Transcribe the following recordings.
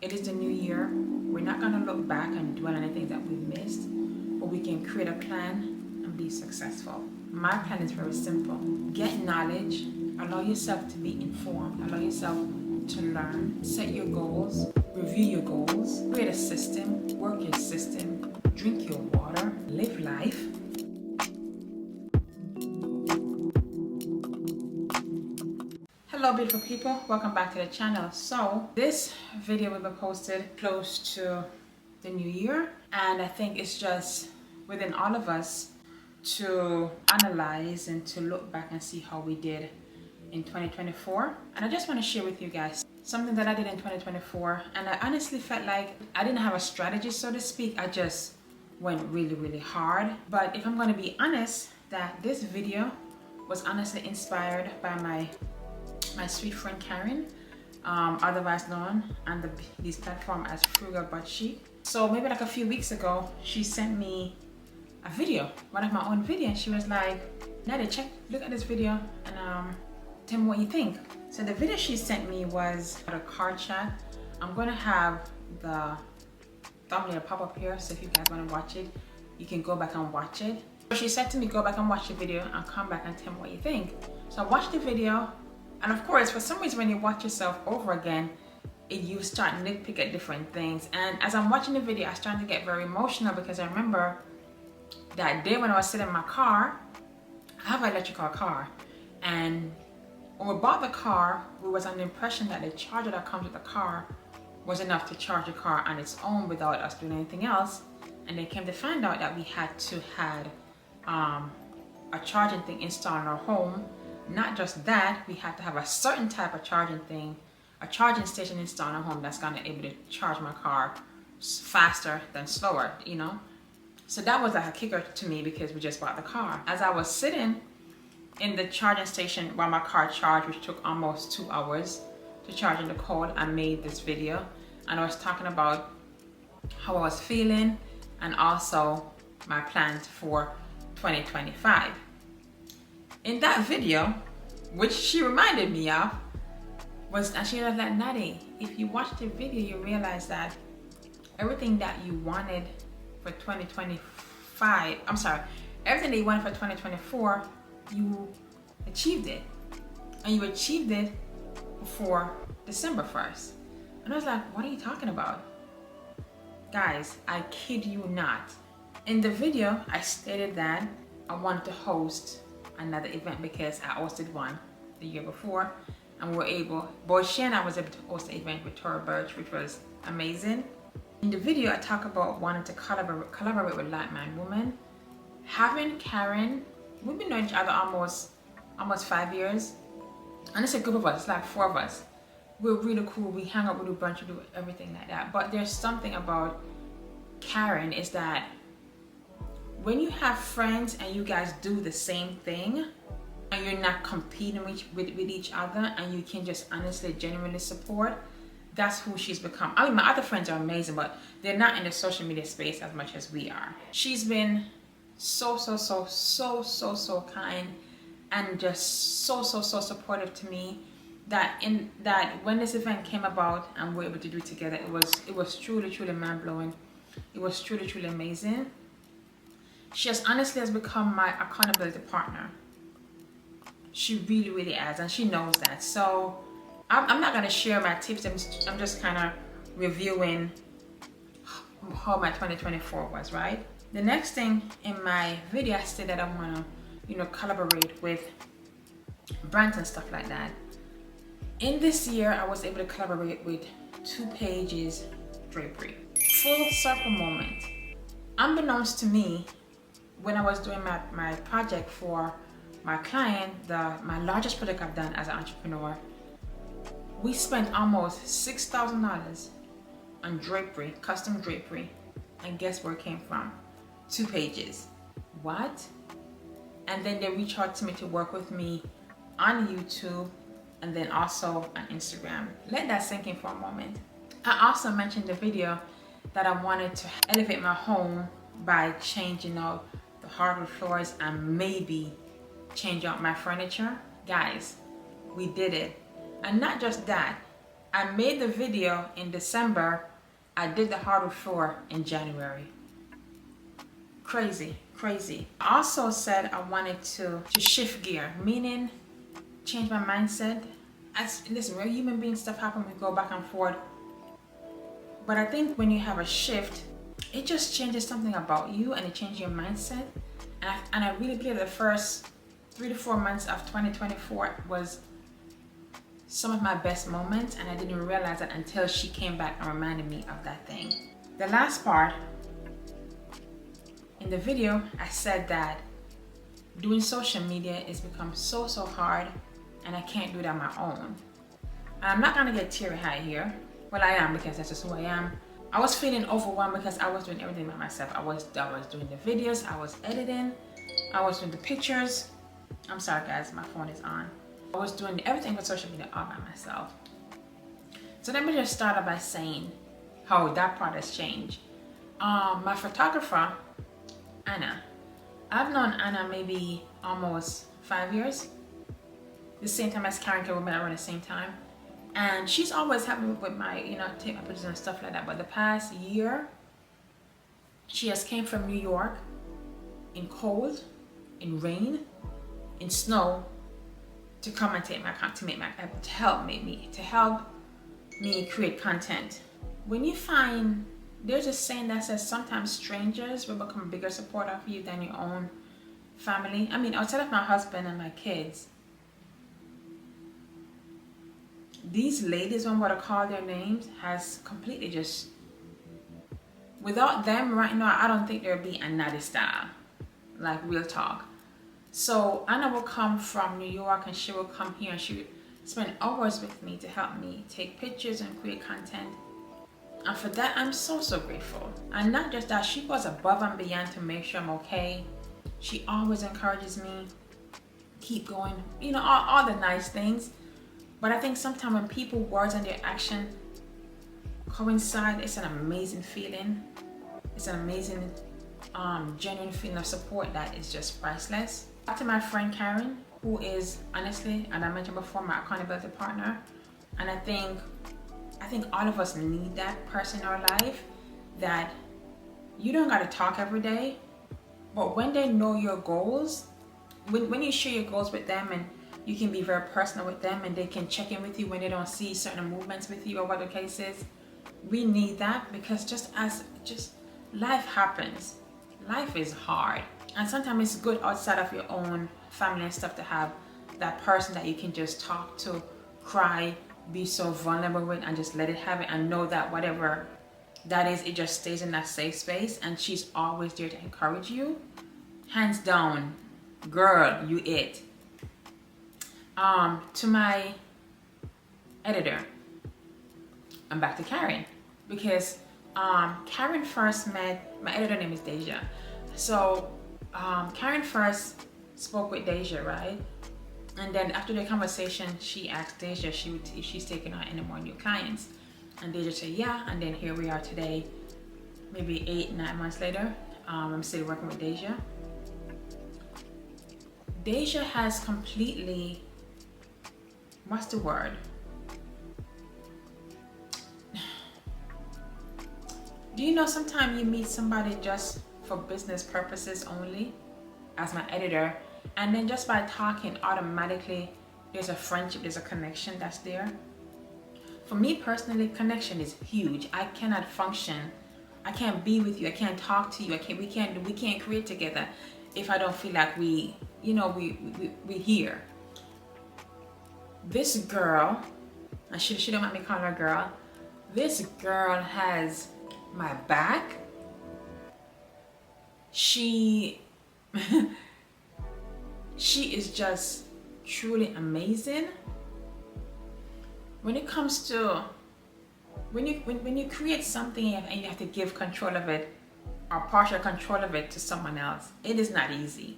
It is the new year. We're not going to look back and dwell on anything that we've missed, but we can create a plan and be successful. My plan is very simple. Get knowledge, allow yourself to be informed, allow yourself to learn, set your goals, review your goals, create a system, work your system, drink your water, live life. Hello beautiful people, welcome back to the channel. So this video will be posted close to the new year, and I think it's just within all of us to analyze and to look back and see how we did in 2024. And I just want to share with you guys something that I did in 2024, and I honestly felt like I didn't have a strategy, so to speak. I just went really hard. But if I'm going to be honest, that this video was honestly inspired by my sweet friend Karen, otherwise known on this platform as Frugal But Chic. So maybe like a few weeks ago, she sent me a video, one of my own videos, and she was like, Nattie, look at this video and tell me what you think. So the video she sent me was a car chat. I'm gonna have the thumbnail pop up here, so if you guys wanna watch it, you can go back and watch it. So she said to me, go back and watch the video and come back and tell me what you think. So I watched the video. And of course, for some reason, when you watch yourself over again, you start nitpick at different things. And as I'm watching the video, I started to get very emotional because I remember that day when I was sitting in my car. I have an electrical car. And when we bought the car, we was under the impression that the charger that comes with the car was enough to charge the car on its own without us doing anything else. And they came to find out that we had to have a charging thing installed in our home. Not just that, we have to have a certain type of charging thing, a charging station installed in our home that's gonna be able to charge my car faster than slower, you know? So that was like a kicker to me because we just bought the car. As I was sitting in the charging station while my car charged, which took almost 2 hours to charge in the cold, I made this video and I was talking about how I was feeling and also my plans for 2025. In that video, which she reminded me of, and she was like, Nattie, if you watch the video, you realize that everything that you wanted for 2025, everything that you wanted for 2024, you achieved it. And you achieved it before December 1st. And I was like, what are you talking about? Guys, I kid you not. In the video, I stated that I wanted to host another event because I hosted one the year before, and we were able, both she and I was able to host an event with Tora Birch, which was amazing. In the video, I talk about wanting to collaborate with like-minded women. Having Karen, we've been knowing each other almost 5 years, and it's a group of us, it's like 4 of us. We're really cool, we hang out, we do brunch, we do everything like that. But there's something about Karen is that when you have friends and you guys do the same thing and you're not competing with each other and you can just honestly, genuinely support, that's who she's become. I mean, my other friends are amazing, but they're not in the social media space as much as we are. She's been so kind and just so supportive to me that when this event came about and we were able to do it together, it was truly mind-blowing. It was truly amazing. She honestly has become my accountability partner. She really has, and she knows that. So I'm not gonna share my tips. I'm just kind of reviewing how my 2024 was, right? The next thing in my video, I said that I wanna, collaborate with brands and stuff like that. In this year, I was able to collaborate with 2 Pages Drapery. Full circle moment. Unbeknownst to me, when I was doing my project for my client, my largest project I've done as an entrepreneur, we spent almost $6,000 on drapery, custom drapery, and guess where it came from? 2 Pages. What? And then they reached out to me to work with me on YouTube and then also on Instagram. Let that sink in for a moment. I also mentioned in the video that I wanted to elevate my home by changing out the hardwood floors and maybe change out my furniture. Guys, we did it. And not just that, I made the video in December. I did the hardwood floor in January. Crazy, crazy. I also said I wanted to shift gear, meaning change my mindset. Listen, we're human beings, stuff happens, we go back and forth. But I think when you have a shift, it just changes something about you and it changes your mindset. And I really believe the first 3 to 4 months of 2024 was some of my best moments, and I didn't even realize that until she came back and reminded me of that thing. The last part, in the video, I said that doing social media has become so hard and I can't do it on my own. And I'm not gonna get teary-eyed here. Well, I am, because that's just who I am. I was feeling overwhelmed because I was doing everything by myself. I was doing the videos, I was editing, I was doing the pictures. I'm sorry guys, my phone is on. I was doing everything for social media all by myself. So let me just start off by saying how that part has changed. My photographer, Anna. I've known Anna maybe almost 5 years. The same time as Karen, we met around the same time. And she's always helped me with my, take my pictures and stuff like that. But the past year, she has came from New York in cold, in rain, in snow, to come and to help me create content. When you find, there's a saying that says sometimes strangers will become a bigger supporter of you than your own family. I mean, outside of my husband and my kids, these ladies, when what I call their names, has completely just, without them right now, I don't think there'd be a Nattie style, like real talk. So Anna will come from New York and she will come here and she would spend hours with me to help me take pictures and create content. And for that, I'm so grateful. And not just that, she goes above and beyond to make sure I'm okay. She always encourages me, keep going, all the nice things. But I think sometimes when people, words and their action coincide, it's an amazing feeling. It's an amazing, genuine feeling of support that is just priceless. Back to my friend Karen, who is honestly, and I mentioned before, my accountability partner. And I think all of us need that person in our life, that you don't gotta talk every day, but when they know your goals, when you share your goals with them and you can be very personal with them and they can check in with you when they don't see certain movements with you or what the case is, we need that, because just life happens. Life is hard. And sometimes it's good outside of your own family and stuff to have that person that you can just talk to, cry, be so vulnerable with, and just let it have it, and know that whatever that is, it just stays in that safe space, and she's always there to encourage you. Hands down, girl, you it. To my editor, I'm back to Karen, because Karen first met, my editor name is Deja. So Karen first spoke with Deja, right? And then after the conversation, she asked Deja if she's taking on any more new clients. And Deja said, yeah. And then here we are today, maybe 8-9 months later. I'm still working with Deja. Deja has completely, what's the word? Do you know sometimes you meet somebody just for business purposes only, as my editor, and then just by talking, automatically there's a friendship, there's a connection that's there. For me personally, connection is huge. I cannot function, I can't be with you, I can't talk to you, we can't create together if I don't feel like we here. This girl, and she don't want me call her girl, this girl has my back. She is just truly amazing. When it comes to when you create something and you have to give control of it, or partial control of it, to someone else, it is not easy.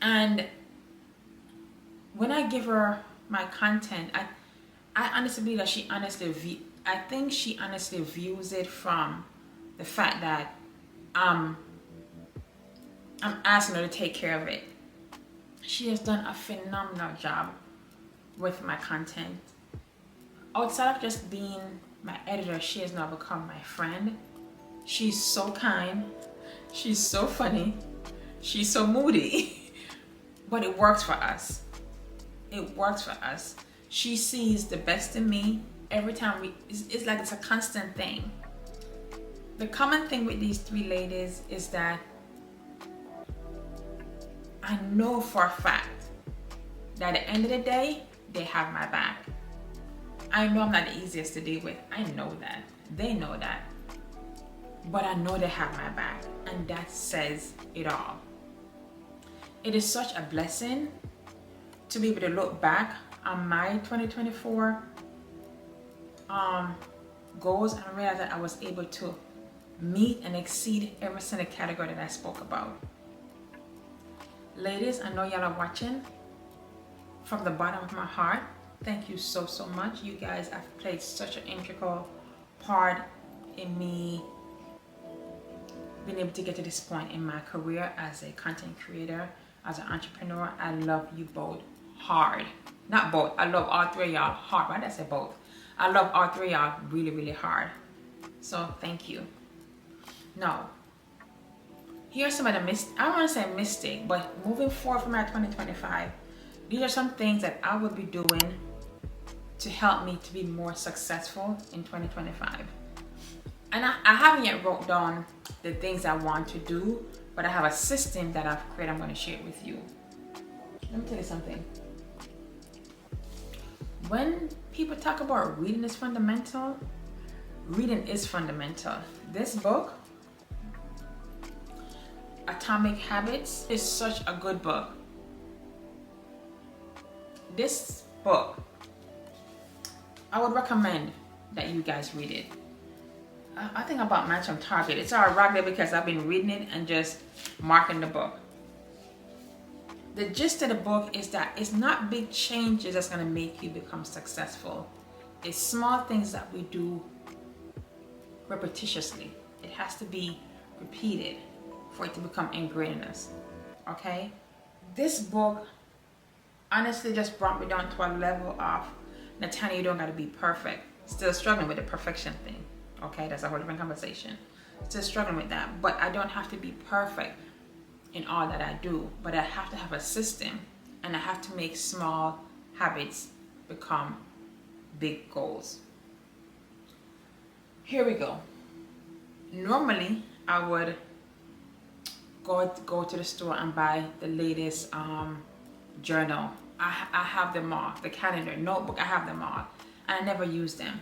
And when I give her my content, I honestly believe that she honestly views it from the fact that I'm asking her to take care of it. She has done a phenomenal job with my content. Outside of just being my editor, she has now become my friend. She's so kind. She's so funny. She's so moody. But it works for us. It works for us. She sees the best in me every time it's like it's a constant thing. The common thing with these three ladies is that I know for a fact that at the end of the day, they have my back. I know I'm not the easiest to deal with. I know that. They know that. But I know they have my back, and that says it all. It is such a blessing to be able to look back on my 2024 goals and realize that I was able to meet and exceed every single category that I spoke about. Ladies, I know y'all are watching. From the bottom of my heart, thank you so much. You guys have played such an integral part in me being able to get to this point in my career as a content creator, as an entrepreneur. I love you both hard. Not both. I love all three of y'all hard. Why did I say both? I love all three of y'all really hard. So thank you. Now, here's some of the I don't want to say mistake, but moving forward from my 2025, these are some things that I will be doing to help me to be more successful in 2025. And I haven't yet wrote down the things I want to do, but I have a system that I've created. I'm going to share it with you. Let me tell you something. When people talk about reading is fundamental, reading is fundamental. This book, Atomic Habits, is such a good book. This book, I would recommend that you guys read it. I think I bought mine from Target. It's all right there because I've been reading it and just marking the book. The gist of the book is that it's not big changes that's going to make you become successful. It's small things that we do repetitiously. It has to be repeated for it to become ingrained in us. Okay? This book honestly just brought me down to a level of, Nattie, you don't got to be perfect. Still struggling with the perfection thing. Okay, that's a whole different conversation. Still struggling with that, but I don't have to be perfect in all that I do, but I have to have a system, and I have to make small habits become big goals. Here we go. Normally, I would go to the store and buy the latest journal. I have them all. The calendar, notebook, I have them all, and I never use them.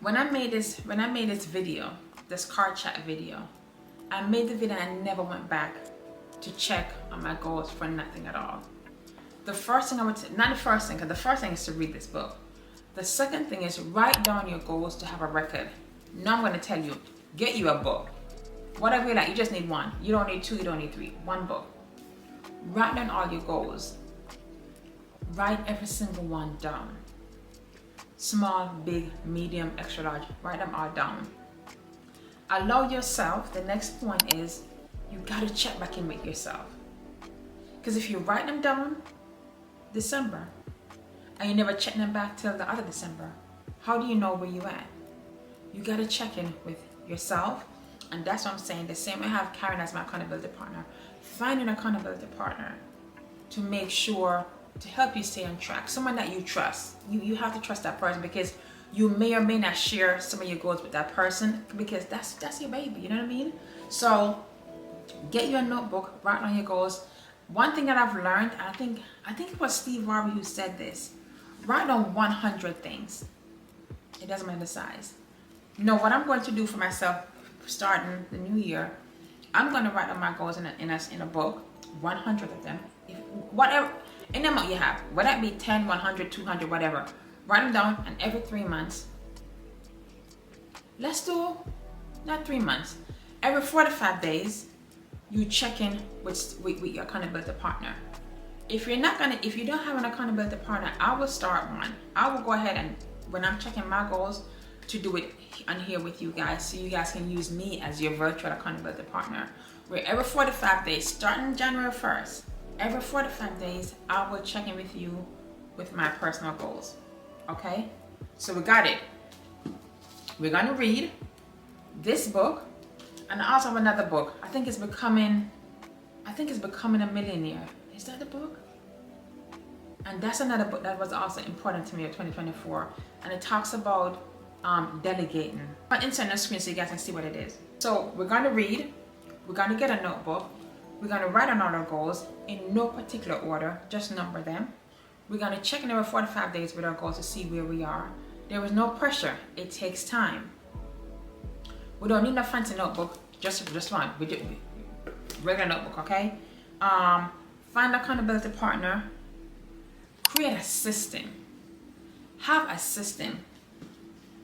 When I made this video, this card chat video, I made the video and I never went back to check on my goals for nothing at all. The first thing I would say, not the first thing, because the first thing is to read this book. The second thing is write down your goals to have a record. Now I'm going to tell you, get you a book. Whatever you like, you just need one. You don't need two, you don't need three. One book. Write down all your goals. Write every single one down. Small, big, medium, extra large. Write them all down. Allow yourself, the next point is, you got to check back in with yourself. Because if you write them down December, and you never check them back till the other December, how do you know where you at? You got to check in with yourself. And that's what I'm saying. The same way I have Karen as my accountability partner. Find an accountability partner to make sure, to help you stay on track. Someone that you trust. You have to trust that person, because you may or may not share some of your goals with that person, because that's your baby. You know what I mean? So get you a notebook, write down your goals. One thing that I've learned, I think it was Steve Harvey who said this. Write down 100 things. It doesn't matter the size. You know what I'm going to do for myself starting the new year? I'm going to write down my goals in a book, 100 of them. Whatever, any amount you have, whether it be 10, 100, 200, whatever. Write them down, and every 3 months, let's do, not 3 months, every 45 days, you check in with your accountability partner. If you don't have an accountability partner, I will start one. I will go ahead and, when I'm checking my goals, to do it on here with you guys, so you guys can use me as your virtual accountability partner. Where every 45 days, starting January 1st, every 45 days, I will check in with you with my personal goals. Okay, so we got it. We're gonna read this book, and I also have another book. I think it's becoming a millionaire. Is that the book? And that's another book that was also important to me in 2024, and it talks about delegating. I'll insert on the screen so you guys can see what it is. So we're gonna read. We're gonna get a notebook. We're gonna write on all our goals in no particular order, just number them. We're gonna check in every 45 days with our goals to see where we are. There is no pressure. It takes time. We don't need a fancy notebook. Just one. We do regular notebook, okay? Find an accountability partner. Create a system. Have a system.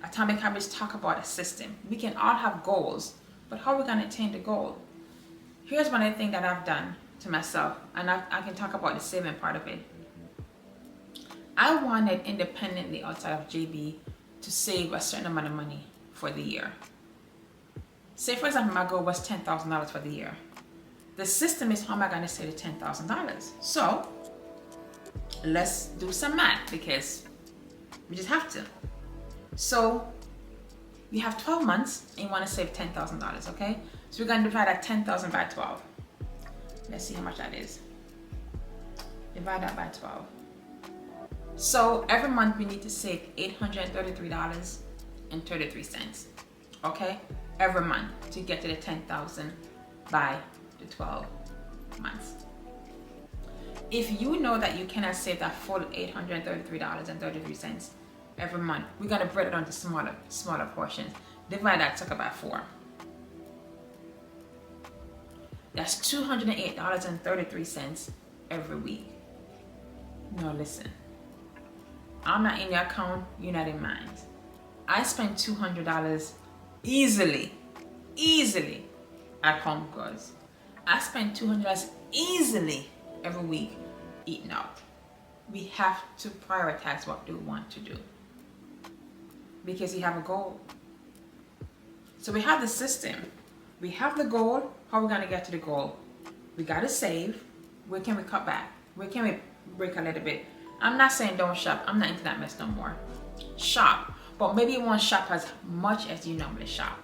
Atomic Habits talk about a system. We can all have goals, but how are we going to attain the goal? Here's one of the things that I've done to myself, and I can talk about the saving part of it. I wanted independently outside of JB to save a certain amount of money for the year. Say, for example, my goal was $10,000 for the year. The system is how am I going to save the $10,000? So let's do some math because we just have to. So we have 12 months and you want to save $10,000, okay? So we're going to divide that 10,000 by 12. Let's see how much that is. Divide that by 12. So every month we need to save $833.33, okay? Every month to get to the 10,000 by the 12 months. If you know that you cannot save that full $833.33 every month, we're gonna break it down to smaller portions. Divide that sucker by 4. That's $208.33 every week. Now listen, I'm not in your account, you're not in mine. I spend $200 easily at home goods. I spend $200 easily every week eating out. We have to prioritize what we want to do because we have a goal. So we have the system, we have the goal. How are we going to get to the goal? We got to save. Where can we cut back? Where can we break a little bit? I'm not saying don't shop. I'm not into that mess no more. Shop, but maybe you won't shop as much as you normally shop.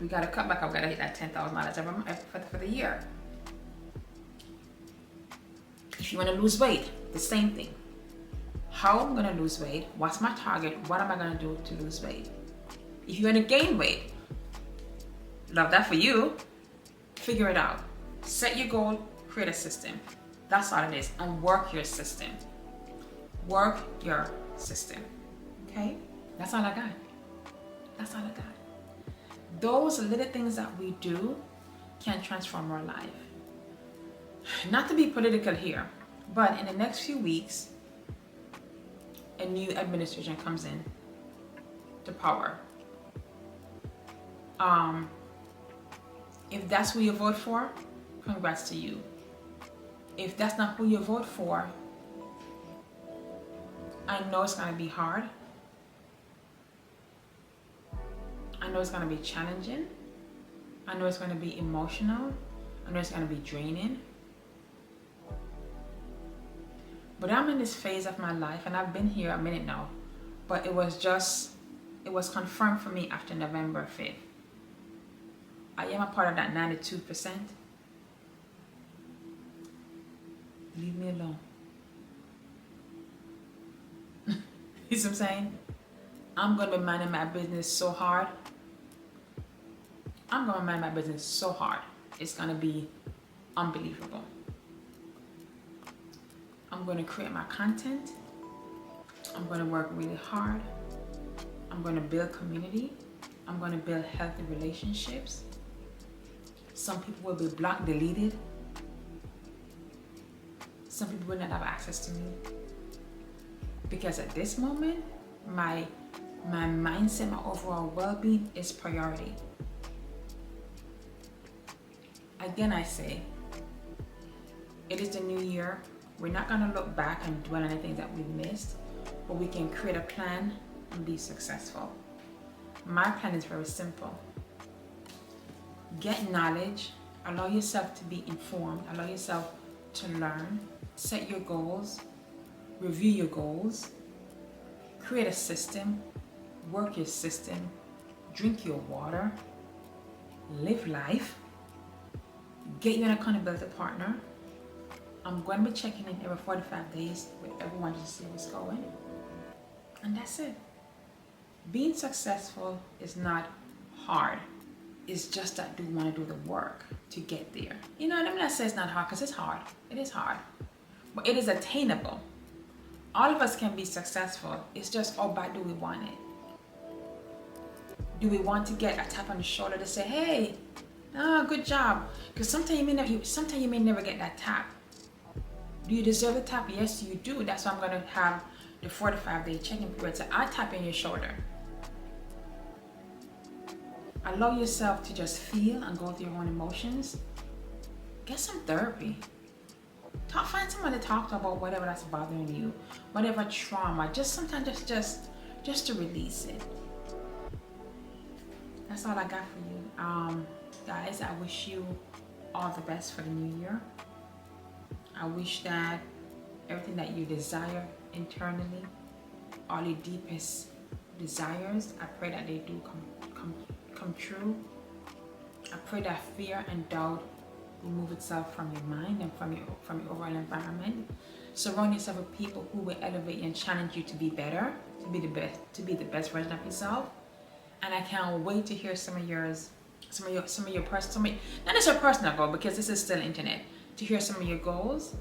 We got to cut back. I've got to hit that $10,000 every month for the year. If you want to lose weight, the same thing. How am I going to lose weight? What's my target? What am I going to do to lose weight? If you want to gain weight, love that for you. Figure it out. Set your goal, create a system. That's all it is. And work your system. Work your system. Okay? That's all I got. That's all I got. Those little things that we do can transform our life. Not to be political here, but in the next few weeks, a new administration comes in to power. If that's who you vote for, congrats to you. If that's not who you vote for, I know it's going to be hard. I know it's going to be challenging. I know it's going to be emotional. I know it's going to be draining. But I'm in this phase of my life, and I've been here a minute now, but it was confirmed for me after November 5th. I am a part of that 92%. Leave me alone. You see what I'm saying? I'm going to be minding my business so hard. I'm going to mind my business so hard. It's going to be unbelievable. I'm going to create my content. I'm going to work really hard. I'm going to build community. I'm going to build healthy relationships. Some people will be blocked, deleted. Some people will not have access to me. Because at this moment, my mindset, my overall well-being is priority. Again, I say, it is the new year. We're not going to look back and dwell on anything that we've missed, but we can create a plan and be successful. My plan is very simple. Get knowledge, allow yourself to be informed, allow yourself to learn, set your goals, review your goals, create a system, work your system, drink your water, live life, get you an accountability partner. I'm going to be checking in every 45 days with everyone to see what's going. And that's it. Being successful is not hard. It's just that you want to do the work to get there. You know, let me not say it's not hard, because it's hard. It is hard. But it is attainable. All of us can be successful. It's just, how bad do we want it? Do we want to get a tap on the shoulder to say, hey, good job? Because sometimes you may never get that tap. Do you deserve the tap? Yes, you do. That's why I'm going to have the 45-day check-in period. So I tap in your shoulder. Allow yourself to just feel and go through your own emotions. Get some therapy. Find someone to talk to about whatever that's bothering you, whatever trauma. Just sometimes just to release it. That's all I got for you. Guys, I wish you all the best for the new year. I wish that everything that you desire internally, all your deepest desires, I pray that they do come true. I pray that fear and doubt remove itself from your mind and from your overall environment. Surround yourself with people who will elevate you and challenge you to be better, to be the best version of yourself. And I can't wait to hear some of your personal, not just your personal goal, because this is still internet, to hear some of your goals.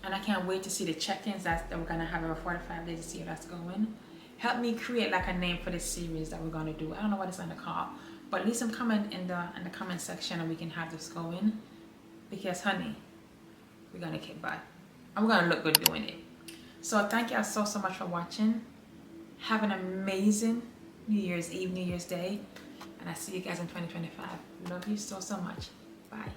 And I can't wait to see the check-ins that we're gonna have over 45 days to see how that's going. Help me create like a name for this series that we're gonna do. I don't know what it's gonna call, but leave some comment in the comment section and we can have this going. Because honey, we're gonna kick butt. And we're gonna look good doing it. So thank you all so much for watching. Have an amazing New Year's Eve, New Year's Day. And I see you guys in 2025. Love you so much. Bye.